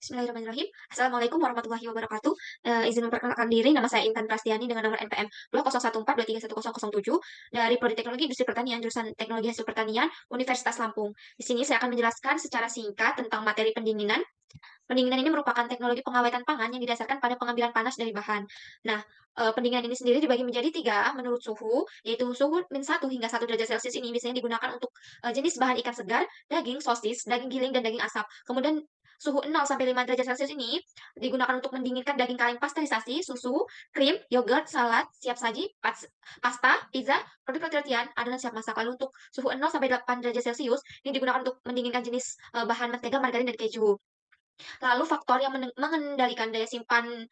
Bismillahirrahmanirrahim. Assalamualaikum warahmatullahi wabarakatuh. Izin memperkenalkan diri, nama saya Intan Prastiani dengan nomor NPM 2014231007 dari Prodi Teknologi Industri Pertanian, jurusan Teknologi Hasil Pertanian, Universitas Lampung. Di sini saya akan menjelaskan secara singkat tentang materi pendinginan. Pendinginan ini merupakan teknologi pengawetan pangan yang didasarkan pada pengambilan panas dari bahan. Nah, pendinginan ini sendiri dibagi menjadi tiga menurut suhu, yaitu suhu -1 hingga 1 derajat Celcius ini biasanya digunakan untuk jenis bahan ikan segar, daging, sosis, daging giling, dan daging asap. Kemudian suhu 0 sampai 5 derajat Celcius ini digunakan untuk mendinginkan daging kaleng pasteurisasi, susu, krim, yogurt, salad, siap saji, pasta, pizza, produk roti-rotian, adonan siap masak. Lalu untuk suhu 0 sampai 8 derajat Celcius ini digunakan untuk mendinginkan jenis bahan mentega, margarin, dan keju. Lalu faktor yang mengendalikan daya simpan,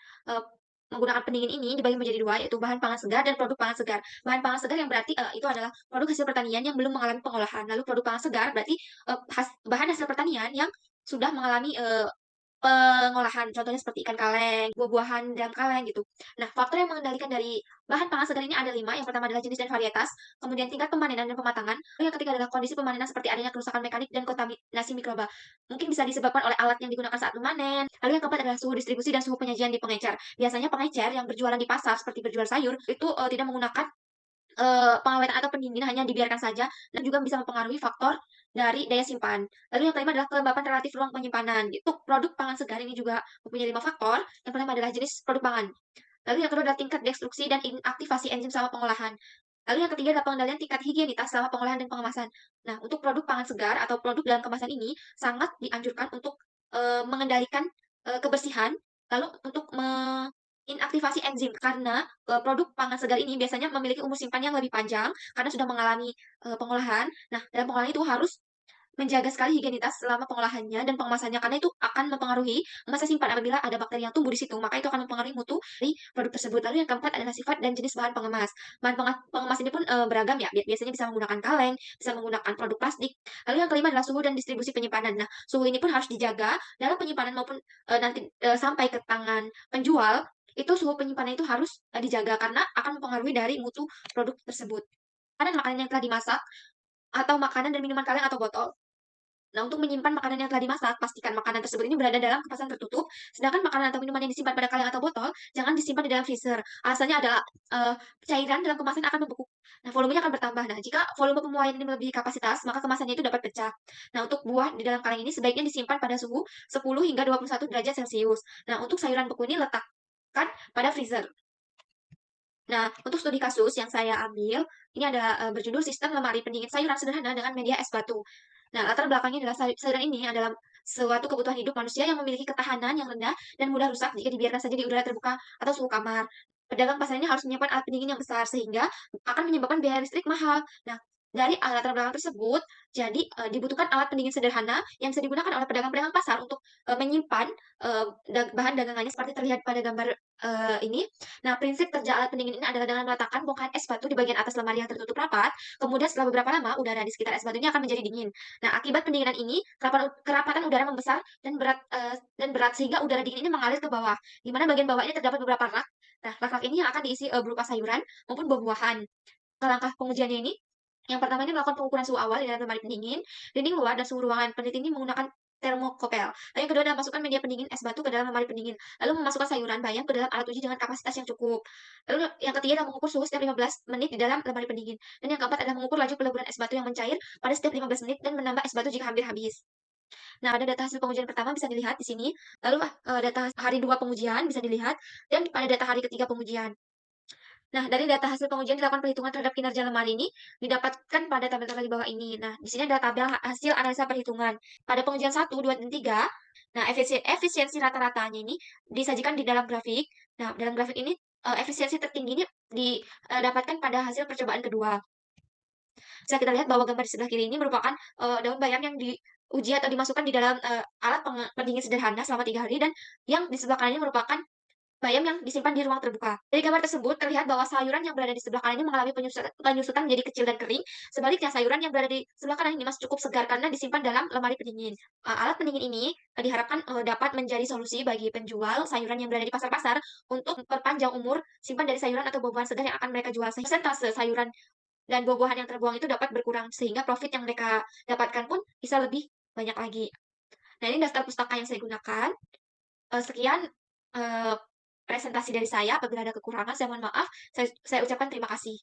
menggunakan pendingin ini dibagi menjadi dua, yaitu bahan pangan segar dan produk pangan segar. Bahan pangan segar yang berarti, itu adalah produk hasil pertanian yang belum mengalami pengolahan. Lalu produk pangan segar berarti, bahan hasil pertanian yang sudah mengalami, pengolahan, contohnya seperti ikan kaleng, buah-buahan dalam kaleng gitu. Nah, faktor yang mengendalikan dari bahan pangan segar ini ada 5, yang pertama adalah jenis dan varietas, kemudian tingkat pemanenan dan pematangan, lalu yang ketiga adalah kondisi pemanenan seperti adanya kerusakan mekanik dan kontaminasi mikroba. Mungkin bisa disebabkan oleh alat yang digunakan saat memanen. Lalu yang keempat adalah suhu distribusi dan suhu penyajian di pengecer. Biasanya pengecer yang berjualan di pasar seperti berjual sayur itu, tidak menggunakan pengawetan atau pendinginan, hanya dibiarkan saja dan juga bisa mempengaruhi faktor dari daya simpan. Lalu yang kelima adalah kelembapan relatif ruang penyimpanan. Untuk produk pangan segar ini juga mempunyai 5 faktor. Yang pertama adalah jenis produk pangan. Lalu yang kedua adalah tingkat destruksi dan inaktivasi enzim selama pengolahan. Lalu yang ketiga adalah pengendalian tingkat higienitas selama pengolahan dan pengemasan. Nah, untuk produk pangan segar atau produk dalam kemasan ini sangat dianjurkan untuk mengendalikan kebersihan, lalu untuk inaktivasi enzim karena produk pangan segar ini biasanya memiliki umur simpan yang lebih panjang karena sudah mengalami pengolahan. Nah, dalam pengolahan itu harus menjaga sekali higienitas selama pengolahannya dan pengemasannya, karena itu akan mempengaruhi masa simpan apabila ada bakteri yang tumbuh di situ, maka itu akan mempengaruhi mutu dari produk tersebut. Lalu yang keempat adalah sifat dan jenis bahan pengemas. Bahan pengemas ini pun beragam ya, biasanya bisa menggunakan kaleng, bisa menggunakan produk plastik. Lalu yang kelima adalah suhu dan distribusi penyimpanan. Nah, suhu ini pun harus dijaga dalam penyimpanan maupun nanti sampai ke tangan penjual, itu suhu penyimpanan itu harus dijaga karena akan mempengaruhi dari mutu produk tersebut. Makanan yang telah dimasak atau makanan dan minuman kaleng atau botol. Nah, untuk menyimpan makanan yang telah dimasak, pastikan makanan tersebut ini berada dalam kemasan tertutup, sedangkan makanan atau minuman yang disimpan pada kaleng atau botol, jangan disimpan di dalam freezer. Alasannya adalah, cairan dalam kemasan akan membeku. Nah, volumenya akan bertambah. Nah, jika volume pemuaian ini melebihi kapasitas, maka kemasannya itu dapat pecah. Nah, untuk buah di dalam kaleng ini sebaiknya disimpan pada suhu 10 hingga 21 derajat Celcius. Nah, untuk sayuran beku ini letakkan pada freezer. Nah, untuk studi kasus yang saya ambil, ini ada berjudul Sistem Lemari Pendingin Sayuran Sederhana dengan Media Es Batu. Nah, latar belakangnya adalah sayuran ini adalah suatu kebutuhan hidup manusia yang memiliki ketahanan yang rendah dan mudah rusak jika dibiarkan saja di udara terbuka atau suhu kamar. Pedagang pasar ini harus menyiapkan alat pendingin yang besar sehingga akan menyebabkan biaya listrik mahal. Nah, dari latar belakang tersebut, jadi dibutuhkan alat pendingin sederhana yang bisa digunakan oleh pedagang-pedagang pasar untuk menyimpan bahan dagangannya seperti terlihat pada gambar ini. Nah, prinsip kerja alat pendingin ini adalah dengan meletakkan bongkahan es batu di bagian atas lemari yang tertutup rapat, kemudian setelah beberapa lama, udara di sekitar es batu ini akan menjadi dingin. Nah, akibat pendinginan ini, kerapatan udara membesar dan berat sehingga udara dingin ini mengalir ke bawah, di mana bagian bawah ini terdapat beberapa rak. Nah, rak-rak ini yang akan diisi berupa sayuran maupun buah-buahan. Langkah pengujiannya ini, yang pertama ini melakukan pengukuran suhu awal di dalam lemari pendingin, dinding luar, dan suhu ruangan. Peneliti ini menggunakan termokopel. Lalu yang kedua adalah masukkan media pendingin es batu ke dalam lemari pendingin, lalu memasukkan sayuran bayam ke dalam alat uji dengan kapasitas yang cukup. Lalu yang ketiga adalah mengukur suhu setiap 15 menit di dalam lemari pendingin. Dan yang keempat adalah mengukur laju peleburan es batu yang mencair pada setiap 15 menit dan menambah es batu jika hampir habis. Nah, ada data hasil pengujian pertama bisa dilihat di sini, lalu data hari 2 pengujian bisa dilihat, dan pada data hari ketiga pengujian. Nah, dari data hasil pengujian dilakukan perhitungan terhadap kinerja lemari ini didapatkan pada tabel-tabel di bawah ini. Nah, di sini ada tabel hasil analisa perhitungan. Pada pengujian 1, 2, dan 3, nah efisiensi rata-ratanya ini disajikan di dalam grafik. Nah, dalam grafik ini efisiensi tertinggi ini didapatkan pada hasil percobaan kedua. Bisa kita lihat bahwa gambar di sebelah kiri ini merupakan daun bayam yang diuji atau dimasukkan di dalam alat pendingin sederhana selama 3 hari, dan yang di sebelah kanan ini merupakan bayam yang disimpan di ruang terbuka. Dari gambar tersebut terlihat bahwa sayuran yang berada di sebelah kanan ini mengalami penyusutan menjadi kecil dan kering. Sebaliknya sayuran yang berada di sebelah kanan ini masih cukup segar karena disimpan dalam lemari pendingin. Alat pendingin ini diharapkan dapat menjadi solusi bagi penjual sayuran yang berada di pasar-pasar untuk memperpanjang umur simpan dari sayuran atau buah-buahan segar yang akan mereka jual. Persentase sayuran dan buah-buahan yang terbuang itu dapat berkurang sehingga profit yang mereka dapatkan pun bisa lebih banyak lagi. Nah, ini daftar pustaka yang saya gunakan. Sekian, eee, presentasi dari saya. Apabila ada kekurangan, saya mohon maaf. Saya ucapkan terima kasih.